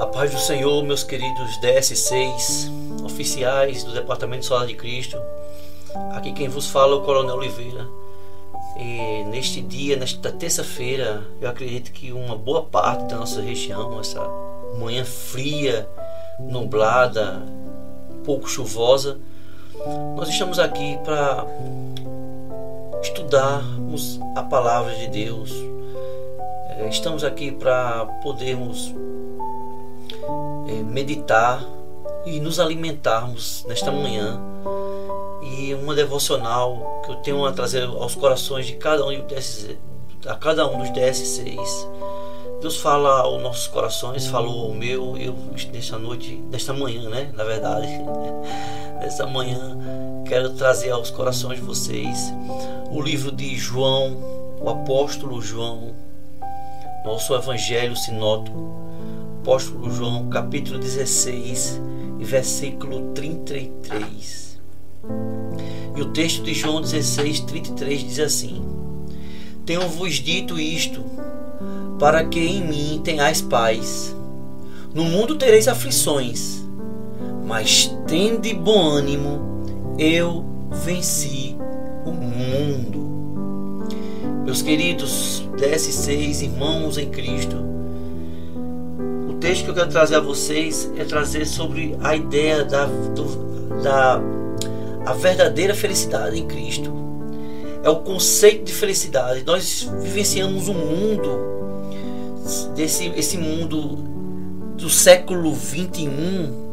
A paz do Senhor, meus queridos DS6, oficiais do Departamento Solar de Cristo. Aqui quem vos fala é o Coronel Oliveira. E neste dia, nesta terça-feira, eu acredito que uma boa parte da nossa região, essa manhã fria, nublada, um pouco chuvosa, nós estamos aqui para estudarmos a Palavra de Deus. Estamos aqui para podermos meditar e nos alimentarmos nesta manhã. E uma devocional que eu tenho a trazer aos corações de cada um dos DS6. Deus fala aos nossos corações, falou ao meu, eu nesta manhã, na verdade, nesta manhã quero trazer aos corações de vocês o livro de João, o apóstolo João, nosso evangelho sinótico, apóstolo João, capítulo 16, versículo 33. E o texto de João 16, 33 diz assim: Tenho-vos dito isto, para que em mim tenhais paz. No mundo tereis aflições, mas tende bom ânimo, eu venci o mundo. Meus queridos DS6, irmãos em Cristo, o texto que eu quero trazer a vocês é trazer sobre a ideia a verdadeira felicidade em Cristo. É o conceito de felicidade. Nós vivenciamos um mundo, esse mundo do século 21,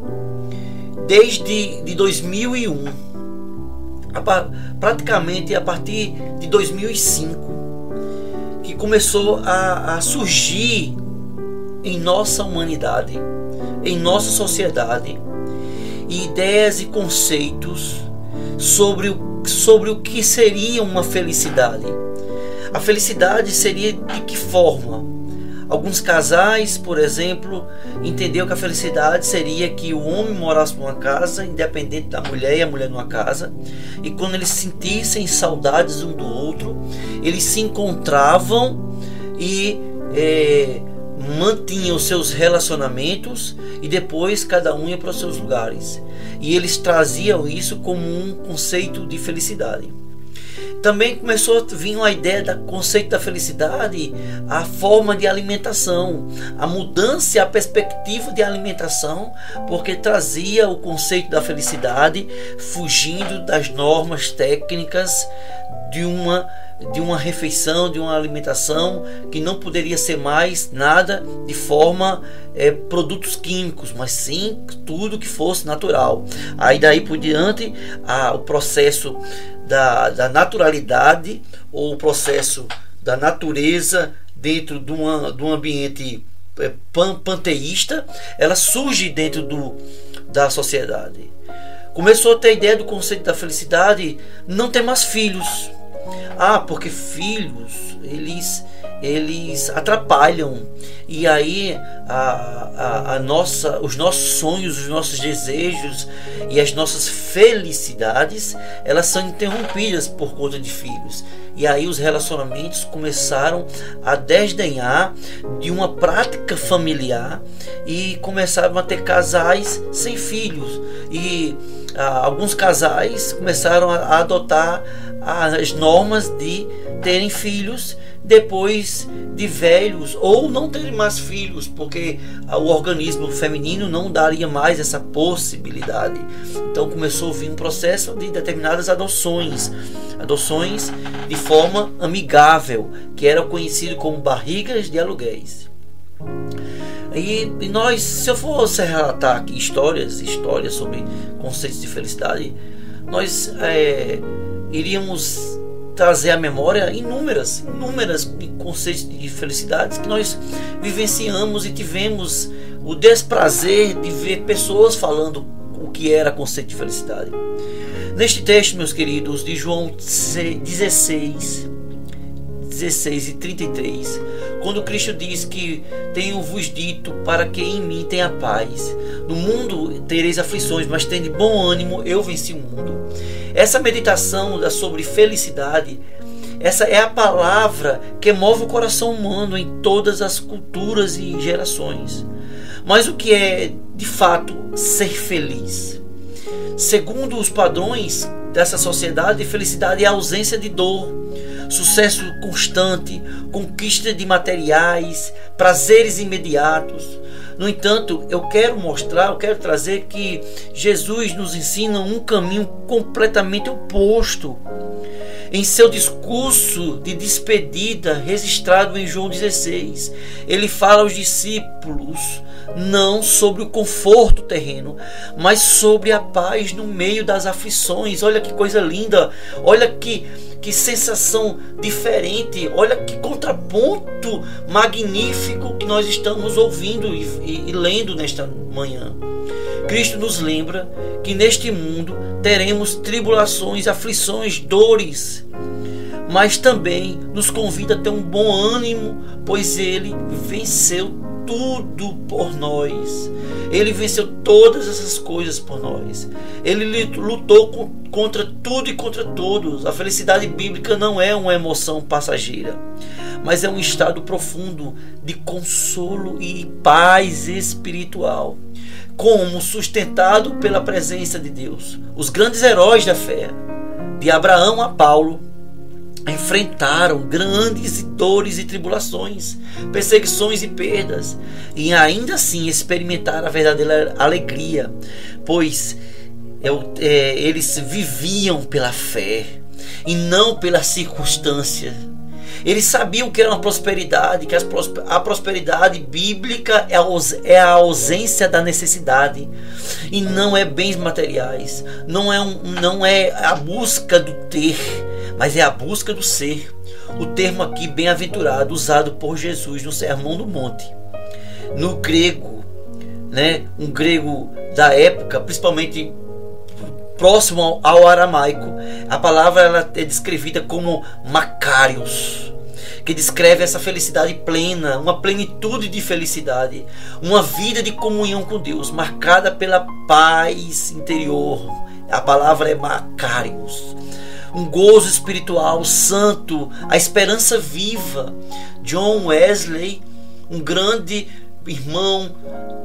desde 2001, praticamente a partir de 2005, que começou a surgir em nossa humanidade, em nossa sociedade, ideias e conceitos sobre o que seria uma felicidade. A felicidade seria de que forma? Alguns casais, por exemplo, entenderam que a felicidade seria que o homem morasse numa casa, independente da mulher, e a mulher numa casa, e quando eles sentissem saudades um do outro, eles se encontravam e mantinham seus relacionamentos, e depois cada um ia para os seus lugares. E eles traziam isso como um conceito de felicidade. Também começou a vir a ideia do conceito da felicidade, a forma de alimentação, a mudança e a perspectiva de alimentação, porque trazia o conceito da felicidade fugindo das normas técnicas de uma refeição, de uma alimentação que não poderia ser mais nada de forma produtos químicos, mas sim tudo que fosse natural. Aí daí por diante o processo da naturalidade, ou o processo da natureza dentro de um ambiente panteísta, ela surge dentro da sociedade. Começou a ter a ideia do conceito da felicidade, não ter mais filhos. Porque filhos, eles atrapalham, e aí os nossos sonhos, os nossos desejos e as nossas felicidades, elas são interrompidas por conta de filhos. E aí os relacionamentos começaram a desdenhar de uma prática familiar e começaram a ter casais sem filhos, e alguns casais começaram a adotar as normas de terem filhos depois de velhos, ou não terem mais filhos, porque o organismo feminino não daria mais essa possibilidade. Então começou a vir um processo de determinadas adoções de forma amigável, que era conhecido como barrigas de aluguéis. E nós, se eu fosse relatar aqui histórias sobre conceitos de felicidade, nós iríamos trazer à memória inúmeras conceitos de felicidade que nós vivenciamos e tivemos o desprazer de ver pessoas falando o que era conceito de felicidade. Neste texto, meus queridos, de João 16 e 33, quando Cristo diz que tenho-vos dito para que em mim tenha paz. No mundo tereis aflições, mas tende bom ânimo, eu venci o mundo. Essa meditação sobre felicidade, essa é a palavra que move o coração humano em todas as culturas e gerações. Mas o que é de fato ser feliz? Segundo os padrões dessa sociedade, felicidade é a ausência de dor, sucesso constante, conquista de materiais, prazeres imediatos. No entanto, eu quero trazer que Jesus nos ensina um caminho completamente oposto. Em seu discurso de despedida, registrado em João 16, ele fala aos discípulos não sobre o conforto terreno, mas sobre a paz no meio das aflições. Olha que coisa linda, olha que sensação diferente, olha que contraponto magnífico que nós estamos ouvindo e lendo nesta manhã. Cristo nos lembra que neste mundo teremos tribulações, aflições, dores, mas também nos convida a ter um bom ânimo, pois Ele venceu tudo por nós. Ele venceu todas essas coisas por nós. Ele lutou contra tudo e contra todos. A felicidade bíblica não é uma emoção passageira, mas é um estado profundo de consolo e paz espiritual, como sustentado pela presença de Deus. Os grandes heróis da fé, de Abraão a Paulo, enfrentaram grandes dores e tribulações, perseguições e perdas, e ainda assim experimentaram a verdadeira alegria, pois eles viviam pela fé e não pela circunstância. Eles sabiam que era uma prosperidade, que a prosperidade bíblica é a ausência da necessidade, e não é bens materiais, não é a busca do ter, mas é a busca do ser. O termo aqui, bem-aventurado, usado por Jesus no Sermão do Monte. No grego, um grego da época, principalmente próximo ao aramaico, a palavra ela é descrevida como makarios, que descreve essa felicidade plena, uma plenitude de felicidade, uma vida de comunhão com Deus, marcada pela paz interior. A palavra é makarios. Um gozo espiritual santo, a esperança viva. John Wesley, um grande irmão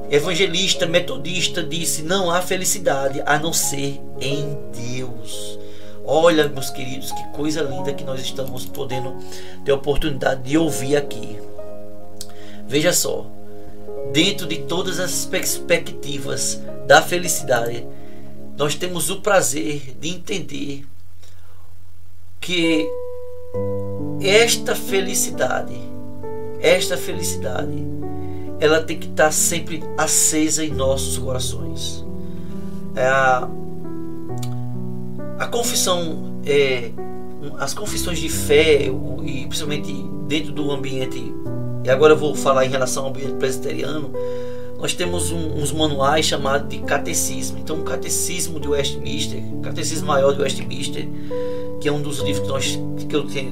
evangelista metodista, disse: não há felicidade a não ser em Deus. Olha, meus queridos, que coisa linda que nós estamos podendo ter a oportunidade de ouvir aqui. Veja só, dentro de todas as perspectivas da felicidade, nós temos o prazer de entender que esta felicidade, ela tem que estar sempre acesa em nossos corações. A confissão, as confissões de fé, e principalmente dentro do ambiente, e agora eu vou falar em relação ao ambiente presbiteriano, nós temos uns manuais chamados de catecismo. Então, o catecismo de Westminster, o catecismo maior de Westminster, que é um dos livros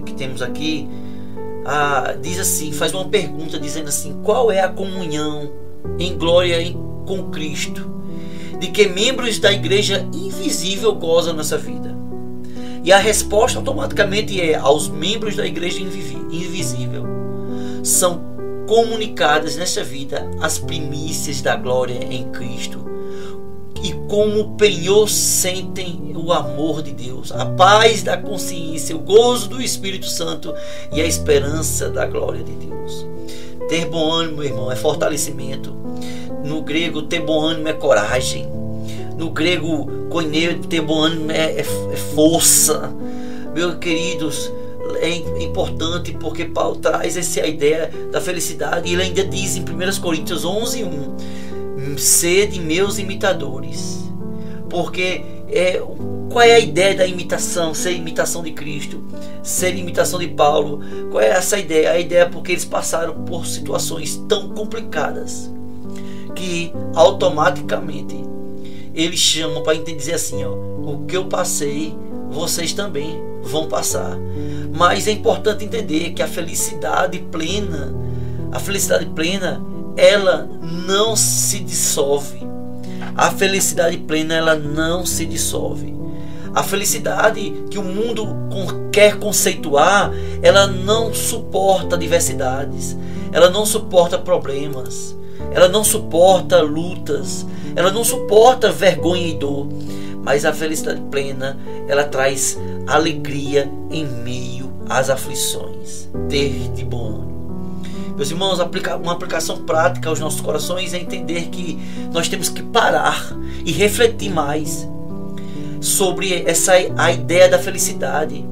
que temos aqui, diz assim, faz uma pergunta dizendo assim: qual é a comunhão em glória com Cristo de que membros da igreja invisível gozam nessa vida? E a resposta automaticamente é: aos membros da igreja invisível são comunicadas nessa vida as primícias da glória em Cristo, e como penhor sentem o amor de Deus, a paz da consciência, o gozo do Espírito Santo e a esperança da glória de Deus. Ter bom ânimo, meu irmão, é fortalecimento. No grego, ter bom ânimo é coragem. No grego, koineo, ter bom ânimo é força. Meus queridos, é importante porque Paulo traz essa ideia da felicidade, e ele ainda diz em 1 Coríntios 11:1: sede meus imitadores. Porque qual é a ideia da imitação? Ser imitação de Cristo, ser imitação de Paulo. Qual é essa ideia? A ideia é porque eles passaram por situações tão complicadas que automaticamente eles chamam para dizer assim: o que eu passei, vocês também vão passar. Mas é importante entender que a felicidade plena, ela não se dissolve. A felicidade plena, ela não se dissolve. A felicidade que o mundo quer conceituar, ela não suporta diversidades, ela não suporta problemas. ela não suporta lutas, ela não suporta vergonha e dor, mas a felicidade plena, ela traz alegria em meio às aflições. Ter de bom ânimo. Meus irmãos, uma aplicação prática aos nossos corações é entender que nós temos que parar e refletir mais sobre a ideia da felicidade.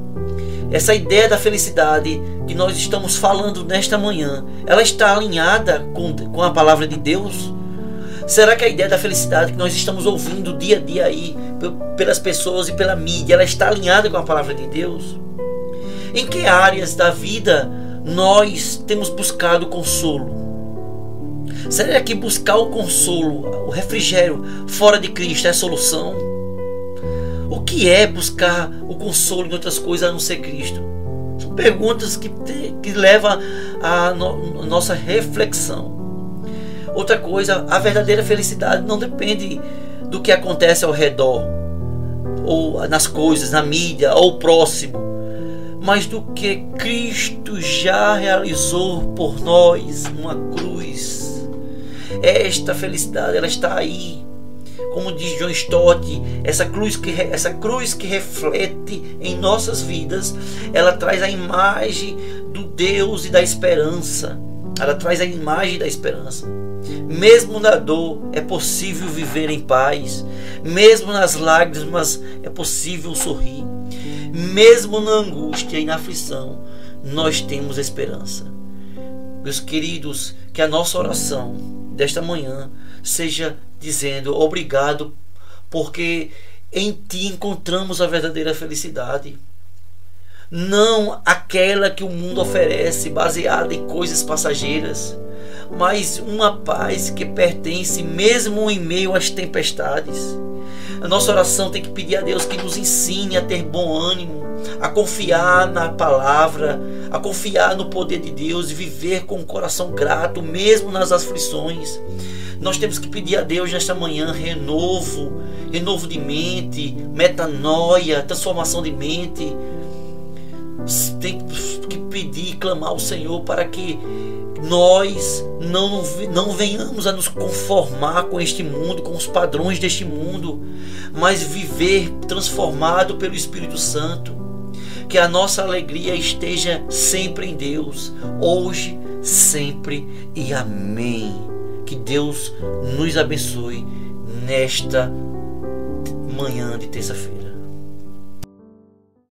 Essa ideia da felicidade que nós estamos falando nesta manhã, ela está alinhada com a palavra de Deus? Será que a ideia da felicidade que nós estamos ouvindo dia a dia aí, pelas pessoas e pela mídia, ela está alinhada com a palavra de Deus? Em que áreas da vida nós temos buscado consolo? Será que buscar o consolo, o refrigério fora de Cristo é a solução? O que é buscar o consolo em outras coisas a não ser Cristo? São perguntas que levam a nossa reflexão. Outra coisa, a verdadeira felicidade não depende do que acontece ao redor, ou nas coisas, na mídia, ou próximo, mas do que Cristo já realizou por nós numa cruz. Esta felicidade, ela está aí. Como diz John Stott, essa cruz que reflete em nossas vidas, ela traz a imagem do Deus e da esperança. Ela traz a imagem da esperança. Mesmo na dor é possível viver em paz. Mesmo nas lágrimas é possível sorrir. Mesmo na angústia e na aflição, nós temos esperança. Meus queridos, que a nossa oração desta manhã seja dizendo: obrigado, porque em Ti encontramos a verdadeira felicidade. Não aquela que o mundo oferece, baseada em coisas passageiras, mas uma paz que pertence mesmo em meio às tempestades. A nossa oração tem que pedir a Deus que nos ensine a ter bom ânimo, a confiar na palavra, a confiar no poder de Deus e viver com o coração grato mesmo nas aflições. Nós temos que pedir a Deus nesta manhã renovo de mente, metanoia, transformação de mente. Tem que pedir e clamar ao Senhor para que nós não venhamos a nos conformar com este mundo, com os padrões deste mundo, mas viver transformado pelo Espírito Santo. Que a nossa alegria esteja sempre em Deus, hoje, sempre e amém. Que Deus nos abençoe nesta manhã de terça-feira.